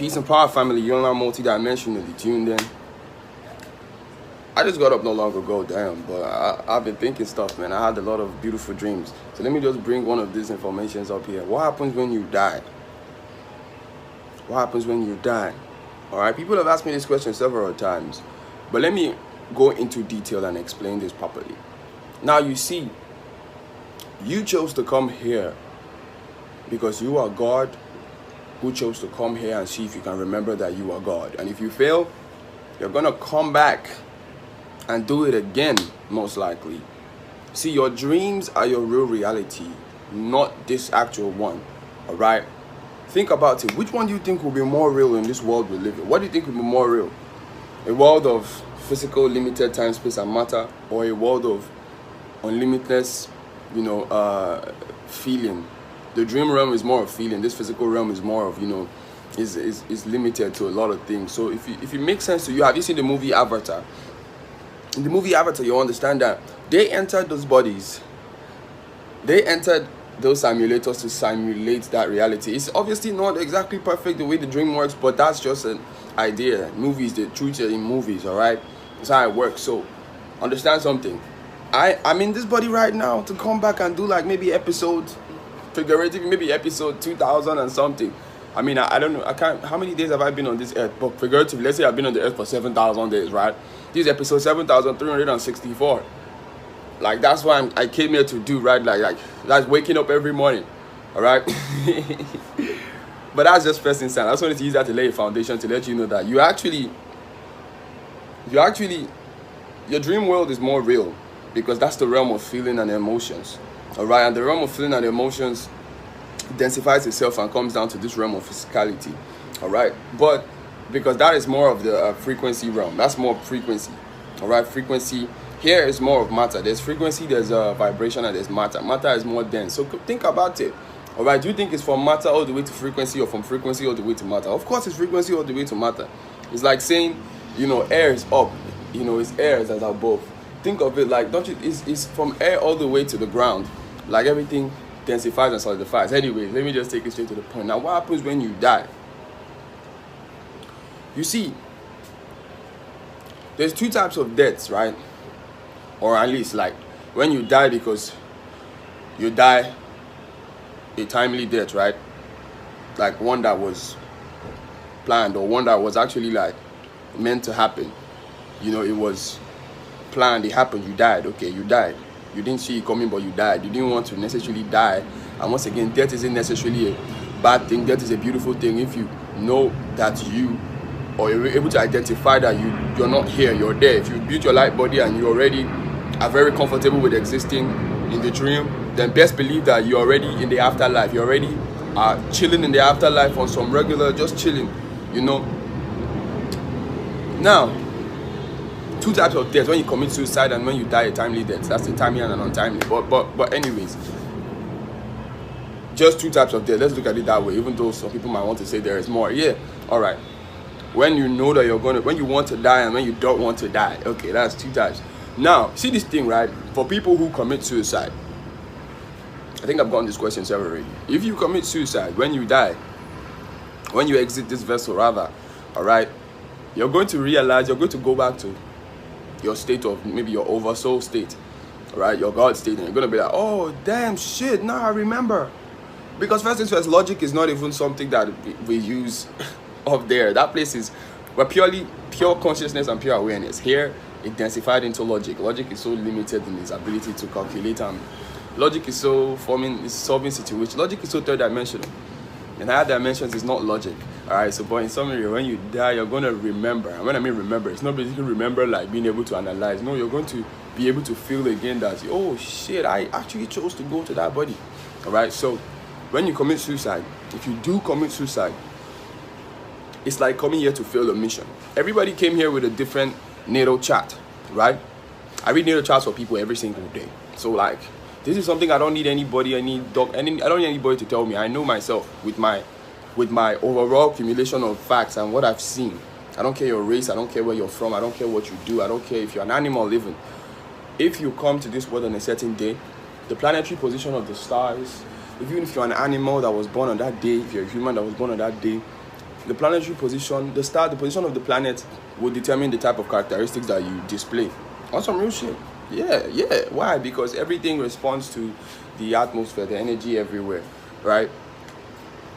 Peace and power, family. You're now multi-dimensionally tuned in. I just got up not long ago, damn, but I've been thinking stuff, man. I had a lot of beautiful dreams. So let me just bring one of these informations up here. What happens when you die? What happens when you die? All right, people have asked me this question several times, but let me go into detail and explain this properly. Now, you see, you chose to come here because you are God who chose to come here and see if you can remember that you are God. And if you fail, you're going to come back and do it again, most likely. See, your dreams are your real reality, not this actual one. All right? Think about it. Which one do you think will be more real in this world we live in? What do you think will be more real? A world of physical, limited time, space, and matter, or a world of unlimited, feeling? The dream realm is more of feeling. This physical realm is more of, is limited to a lot of things. So if it makes sense to you, have you seen the movie Avatar? In the movie Avatar, you understand that they entered those bodies. They entered those simulators to simulate that reality. It's obviously not exactly perfect the way the dream works, but that's just an idea. Movies, the truth in movies, all right? That's how it works. So understand something. I'm in this body right now to come back and do like maybe episode 2000 and something. I mean, I don't know. I can't. How many days have I been on this earth? But figuratively, let's say I've been on the earth for 7,000 days, right? This is episode 7,364. Like, that's what I came here to do, right? Like that's waking up every morning, all right? But that's just first instance. I just wanted to use that to lay a foundation to let you know that you actually, your dream world is more real because that's the realm of feeling and emotions, all right? And the realm of feeling and emotions densifies itself and comes down to this realm of physicality, all right? But because that is more of the frequency realm, that's more frequency, all right? Frequency here is more of matter. There's frequency, there's vibration, and there's matter. Matter is more dense. So think about it, all right? Do you think it's from matter all the way to frequency or from frequency all the way to matter? Of course, it's frequency all the way to matter. It's like saying, air is up, it's air is as above. Think of it like, it's from air all the way to the ground. Like everything densifies and solidifies. Anyway, let me just take it straight to the point. Now, what happens when you die? You see, there's two types of deaths, right? Or at least, like, when you die because you die a timely death, right? Like one that was planned or one that was actually, like, meant to happen. It was planned, it happened, you died. Okay, you died. You didn't see it coming, but you died. You didn't want to necessarily die. And once again, death isn't necessarily a bad thing. Death is a beautiful thing if you know that you're able to identify that you're not here, you're there. If you built your light body and you already are very comfortable with existing in the dream, then best believe that you're already in the afterlife. You already are chilling in the afterlife on some regular, just chilling, Now, two types of death: when you commit suicide and when you die a timely death. That's the timely and an untimely. But anyways, just two types of death. Let's look at it that way. Even though some people might want to say there is more. Yeah, all right. When you know that when you want to die and when you don't want to die. Okay, that's two types. Now, see this thing, right? For people who commit suicide, I think I've gotten this question several already. If you commit suicide when you die, when you exit this vessel, rather, all right, you're going to realize you're going to go back to your state of maybe your oversoul state, right? Your God state, and you're gonna be like, oh damn shit, now I remember. Because first things first, logic is not even something that we use up there. That place is pure consciousness and pure awareness. Here it densified into logic. Logic is so limited in its ability to calculate, and logic is so solving situations. Logic is so third dimensional. And higher dimensions is not logic. Alright, so but in summary, when you die, you're gonna remember. And when I mean remember, it's not basically remember like being able to analyze. No, you're going to be able to feel again that, oh shit, I actually chose to go to that body. Alright, so when you commit suicide, if you do commit suicide, it's like coming here to fail a mission. Everybody came here with a different natal chart, right? I read natal charts for people every single day. So like, this is something I don't need anybody, I don't need anybody to tell me. I know myself with my overall accumulation of facts and what I've seen. I don't care your race, I don't care where you're from, I don't care what you do, I don't care if you're an animal living. If you come to this world on a certain day, the planetary position of the stars, even if you're an animal that was born on that day, if you're a human that was born on that day, the planetary position, the position of the planet will determine the type of characteristics that you display. That's some real shit. Yeah. Why? Because everything responds to the atmosphere, the energy everywhere, right?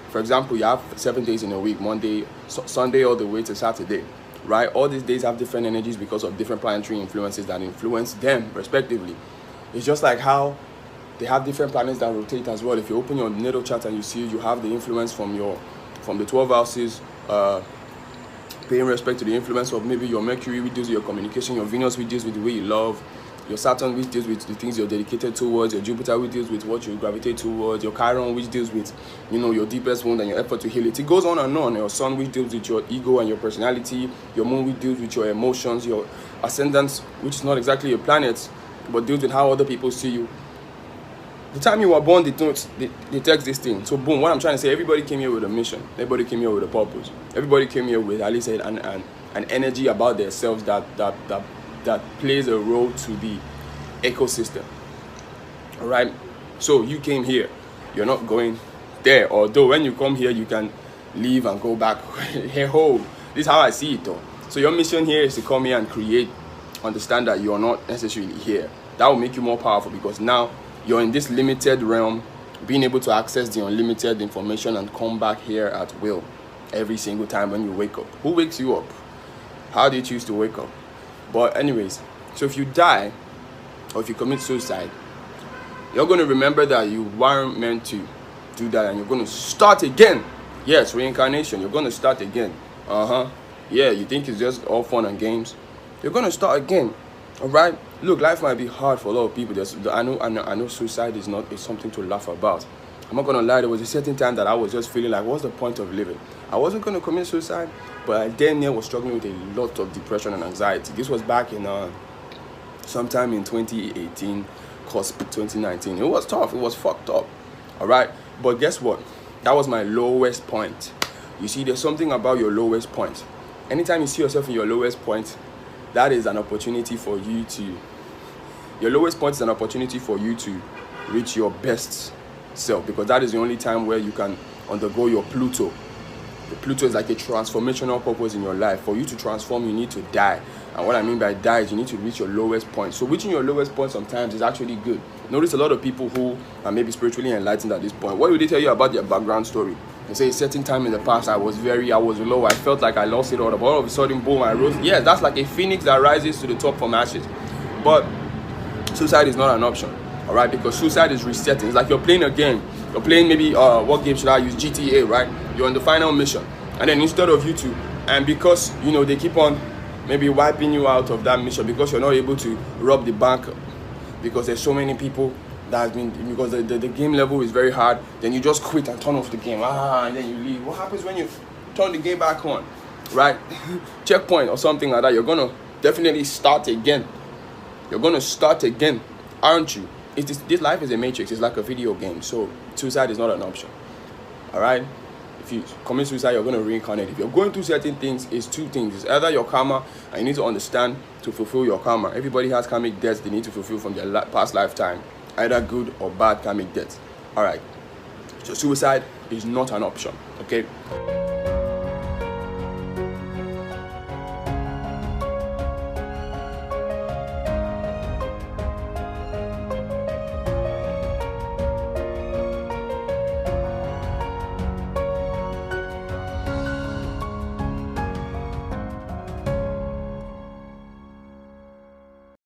For example, you have 7 days in a week, Monday, Sunday, all the way to Saturday, right? All these days have different energies because of different planetary influences that influence them respectively. It's just like how they have different planets that rotate as well. If you open your natal chart and you see you have the influence from the 12 houses, paying respect to the influence of maybe your Mercury, which deals with your communication, your Venus, which deals with the way you love, your Saturn, which deals with the things you're dedicated towards, your Jupiter, which deals with what you gravitate towards, your Chiron, which deals with, your deepest wound and your effort to heal it. It goes on and on. Your Sun, which deals with your ego and your personality, your Moon, which deals with your emotions, your Ascendant, which is not exactly a planet, but deals with how other people see you. The time you were born, they text this thing. So boom, what I'm trying to say, everybody came here with a mission. Everybody came here with a purpose. Everybody came here with, at least, an energy about themselves that plays a role to the ecosystem. All right. So you came here. You're not going there. Although when you come here, you can leave and go back home. This is how I see it, though. So your mission here is to come here and create. Understand that you're not necessarily here. That will make you more powerful because now you're in this limited realm, being able to access the unlimited information and come back here at will every single time when you wake up. Who wakes you up? How do you choose to wake up? But anyways, so if you die or if you commit suicide, you're going to remember that you weren't meant to do that and you're going to start again. Yes, reincarnation. You're going to start again. Yeah, you think it's just all fun and games. You're going to start again. All right. Look, life might be hard for a lot of people. I know suicide is something to laugh about. I'm not gonna lie. There was a certain time that I was just feeling like, what's the point of living? I wasn't gonna commit suicide, but I damn near was struggling with a lot of depression and anxiety. This was back in sometime in 2018, cusp 2019. It was tough. It was fucked up. All right. But guess what? That was my lowest point. You see, there's something about your lowest point. Anytime you see yourself in your lowest point, that is an opportunity for you to, your lowest point is an opportunity for you to reach your best self, because that is the only time where you can undergo your Pluto. The Pluto is like a transformational purpose in your life. For you to transform, you need to die. And what I mean by die is you need to reach your lowest point. So reaching your lowest point sometimes is actually good. Notice a lot of people who are maybe spiritually enlightened at this point. What will they tell you about their background story? They say a certain time in the past I was low. I felt like I lost it all. But all of a sudden, boom, I rose. Yes, that's like a phoenix that rises to the top from ashes. But suicide is not an option. All right, because suicide is resetting. It's like you're playing a game. You're playing maybe what game should I use? GTA, right? You're on the final mission, and then instead of you to, and because they keep on maybe wiping you out of that mission because you're not able to rob the bank because there's so many people that has been, because the game level is very hard, then you just quit and turn off the game, and then you leave. What happens when you turn the game back on, right? Checkpoint or something like that. You're gonna definitely start again. You're gonna start again, aren't you? This life is a matrix. It's like a video game. So suicide is not an option. All right. If you commit suicide, you're going to reincarnate. If you're going through certain things, it's two things. It's either your karma, and you need to understand to fulfill your karma. Everybody has karmic debts they need to fulfill from their past lifetime, either good or bad karmic debts. All right. So suicide is not an option. Okay.